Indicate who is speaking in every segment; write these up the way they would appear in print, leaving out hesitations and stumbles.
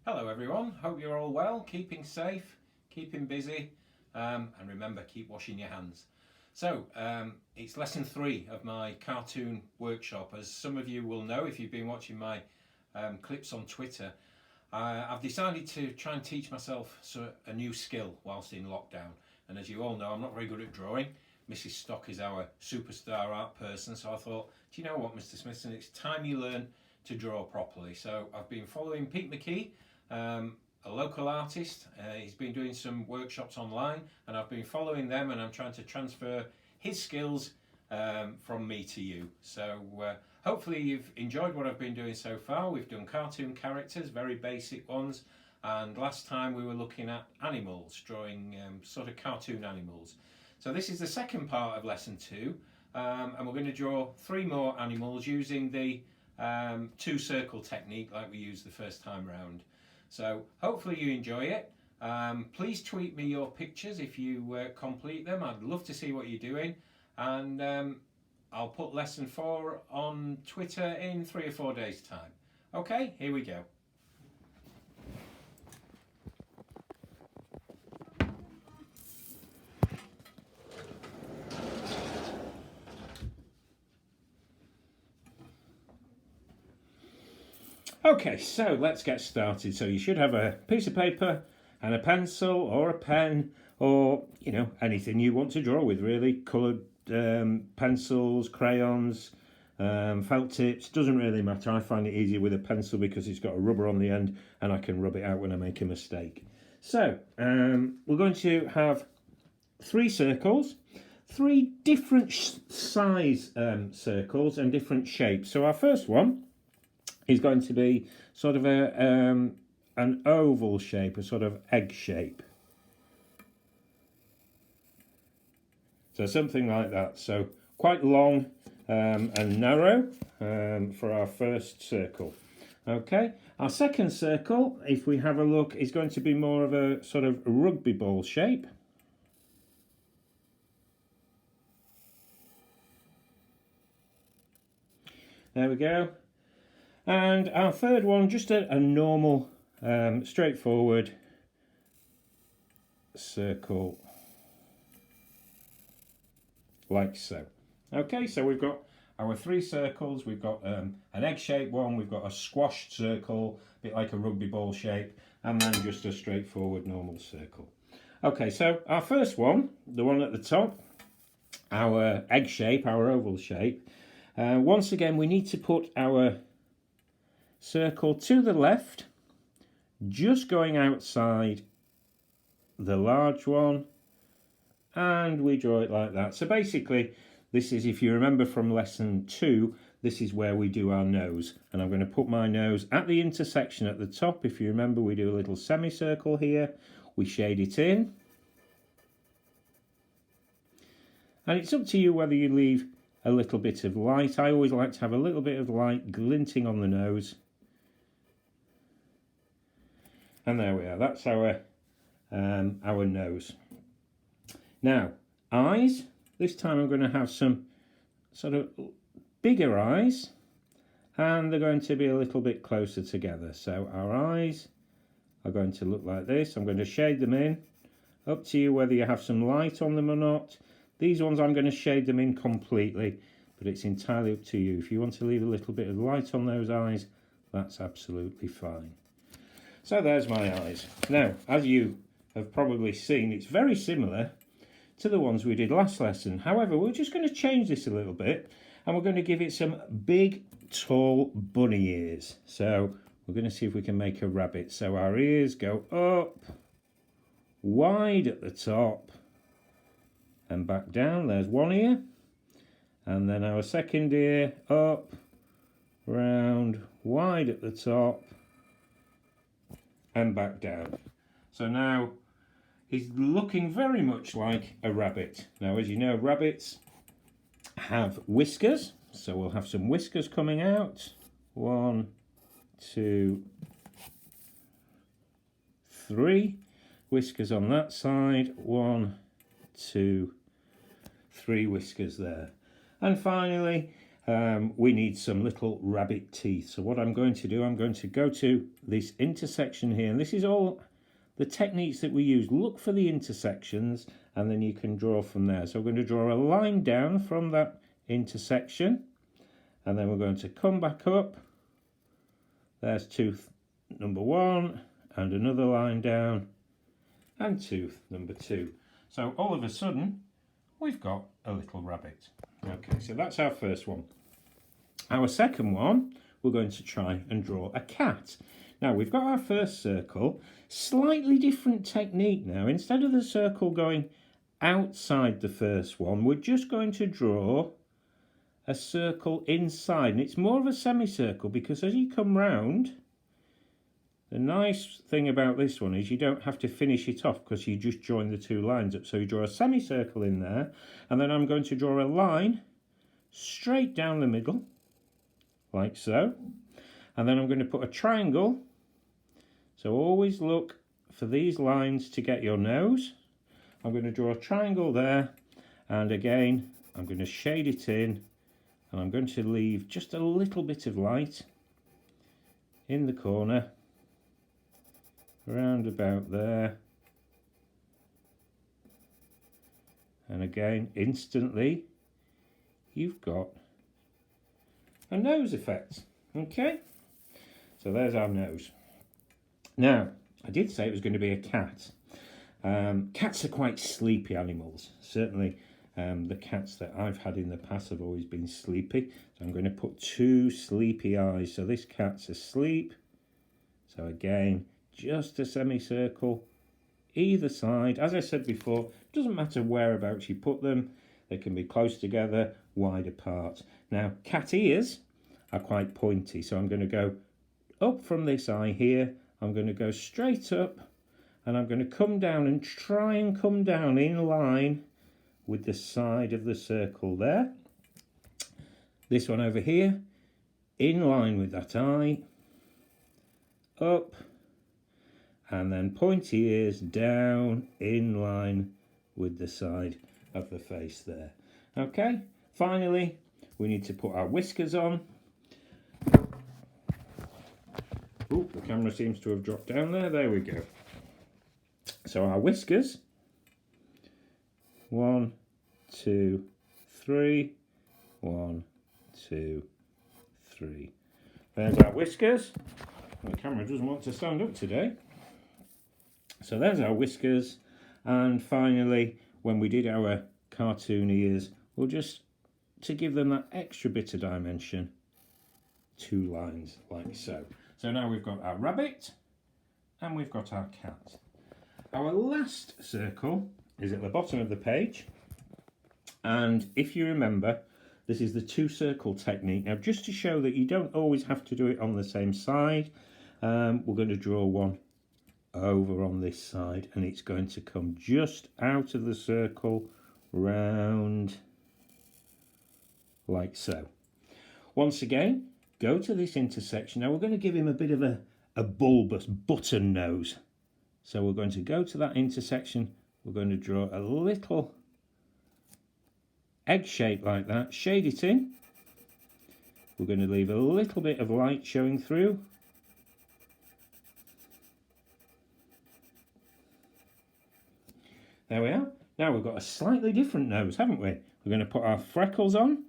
Speaker 1: Hello everyone, hope you're all well, keeping safe, keeping busy, and remember, keep washing your hands. It's lesson 3 of my cartoon workshop. As some of you will know if you've been watching my clips on Twitter, I've decided to try and teach myself a new skill whilst in lockdown. And as you all know, I'm not very good at drawing. Mrs. Stock is our superstar art person, so I thought, do you know what, Mr. Smithson, it's time you learn to draw properly. So I've been following Pete McKee, a local artist. He's been doing some workshops online, and I've been following them, and I'm trying to transfer his skills from me to you. Hopefully you've enjoyed what I've been doing so far. We've done cartoon characters, very basic ones, and last time we were looking at animals, drawing sort of cartoon animals. So this is the second part of lesson 2, and we're going to draw 3 more animals using the 2 circle technique like we used the first time round. So hopefully you enjoy it. Please tweet me your pictures if you complete them. I'd love to see what you're doing, and I'll put lesson 4 on Twitter in 3 or 4 days time. Okay, here we go. Okay, so let's get started. So you should have a piece of paper and a pencil or a pen, or anything you want to draw with, really. Coloured pencils, crayons, felt tips, doesn't really matter. I find it easier with a pencil because it's got a rubber on the end and I can rub it out when I make a mistake. So we're going to have 3 circles, 3 different size circles and different shapes. So our first one is going to be sort of an oval shape, a sort of egg shape. So something like that. So quite long and narrow for our first circle. Okay, our second circle, if we have a look, is going to be more of a sort of rugby ball shape. There we go. And our third one, just a normal, straightforward circle, like so. Okay, so we've got our 3 circles. We've got an egg-shaped one, we've got a squashed circle, a bit like a rugby ball shape, and then just a straightforward normal circle. Okay, so our first one, the one at the top, our egg shape, our oval shape, once again we need to put our circle to the left, just going outside the large one, and we draw it like that. So basically this is, if you remember from lesson 2, this is where we do our nose, and I'm going to put my nose at the intersection at the top. If you remember, we do a little semicircle here, we shade it in, and it's up to you whether you leave a little bit of light. I always like to have a little bit of light glinting on the nose. And there we are, that's our nose. Now, eyes, this time I'm going to have some sort of bigger eyes, and they're going to be a little bit closer together. So our eyes are going to look like this. I'm going to shade them in, up to you whether you have some light on them or not. These ones I'm going to shade them in completely, but it's entirely up to you. If you want to leave a little bit of light on those eyes, that's absolutely fine. So there's my eyes. Now, as you have probably seen, it's very similar to the ones we did last lesson. However, we're just going to change this a little bit, and we're going to give it some big, tall bunny ears. So we're going to see if we can make a rabbit. So our ears go up, wide at the top, and back down. There's one ear. And then our second ear, up, round, wide at the top, and back down. So now he's looking very much like a rabbit. Now, as you know, rabbits have whiskers, so we'll have some whiskers coming out. 1, 2, 3 whiskers on that side. 1, 2, 3 whiskers there. And finally,
Speaker 2: we need some little rabbit teeth. So what I'm going to do, I'm going to go to this intersection here, and this is all the techniques that we use. Look for the intersections and then you can draw from there. So we're going to draw a line down from that intersection, and then we're going to come back up. There's tooth number 1 and another line down and tooth number 2. So all of a sudden we've got a little rabbit. Okay, so that's our first one. Our second one, we're going to try and draw a cat. Now we've got our first circle, slightly different technique now. Instead of the circle going outside the first one, we're just going to draw a circle inside, and it's more of a semicircle because as you come round, the nice thing about this one is you don't have to finish it off because you just join the two lines up. So you draw a semicircle in there, and then I'm going to draw a line straight down the middle, like so. And then I'm going to put a triangle. So always look for these lines to get your nose. I'm going to draw a triangle there, and again, I'm going to shade it in, and I'm going to leave just a little bit of light in the corner, around about there. And again, instantly, you've got a nose effect. Okay, so there's our nose. Now, I did say it was going to be a cat. Cats are quite sleepy animals. Certainly, the cats that I've had in the past have always been sleepy. So I'm going to put 2 sleepy eyes. So this cat's asleep. So again, just a semicircle either side. As I said before, it doesn't matter whereabouts you put them. They can be close together, wide apart. Now, cat ears are quite pointy. So I'm going to go up from this eye here. I'm going to go straight up, and I'm going to come down and try and come down in line with the side of the circle there. This one over here, in line with that eye, up, and then pointy ears down in line with the side of the face there. Okay, finally, we need to put our whiskers on. Oh, the camera seems to have dropped down there. There we go. So our whiskers, 1, 2, 3, 1, 2, 3. There's our whiskers. The camera doesn't want to stand up today. So there's our whiskers. And finally, when we did our cartoon ears, we'll just, to give them that extra bit of dimension, 2 lines like so. So now we've got our rabbit and we've got our cat. Our last circle is at the bottom of the page, and if you remember, this is the 2 circle technique. Now, just to show that you don't always have to do it on the same side, we're going to draw one over on this side, and it's going to come just out of the circle round like so. Once again, go to this intersection. Now we're going to give him a bit of a bulbous button nose. So we're going to go to that intersection. We're going to draw a little egg shape like that. Shade it in. We're going to leave a little bit of light showing through. There we are. Now we've got a slightly different nose, haven't we? We're going to put our freckles on.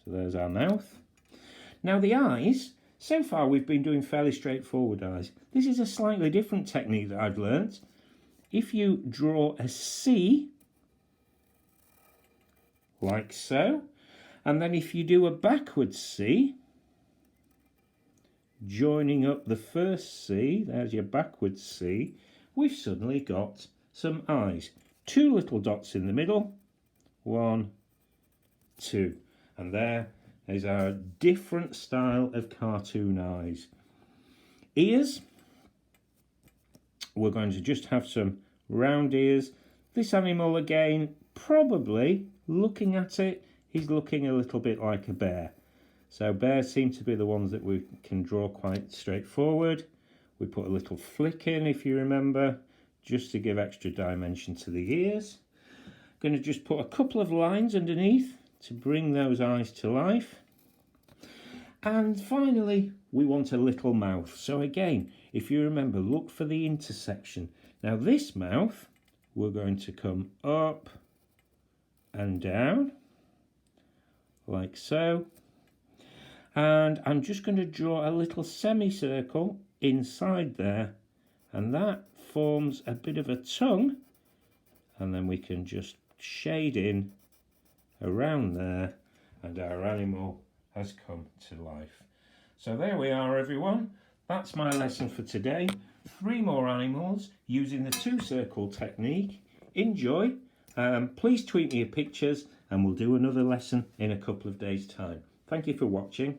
Speaker 2: So there's our mouth. Now the eyes, so far we've been doing fairly straightforward eyes. This is a slightly different technique that I've learnt. If you draw a C, like so, and then if you do a backwards C, joining up the first C, there's your backwards C, we've suddenly got some eyes. 2 little dots in the middle, 1, 2. And there is our different style of cartoon eyes. Ears, we're going to just have some round ears. This animal, again, probably, looking at it, he's looking a little bit like a bear. So bears seem to be the ones that we can draw quite straightforward. We put a little flick in, if you remember, just to give extra dimension to the ears. Going to just put a couple of lines underneath to bring those eyes to life. And finally, we want a little mouth. So again, if you remember, look for the intersection. Now this mouth, we're going to come up and down, like so. And I'm just going to draw a little semicircle inside there, and that forms a bit of a tongue, and then we can just shade in around there, and our animal has come to life. So there we are, everyone. That's my lesson for today. 3 more animals using the 2-circle technique. Enjoy. Please tweet me your pictures, and we'll do another lesson in a couple of days' time. Thank you for watching.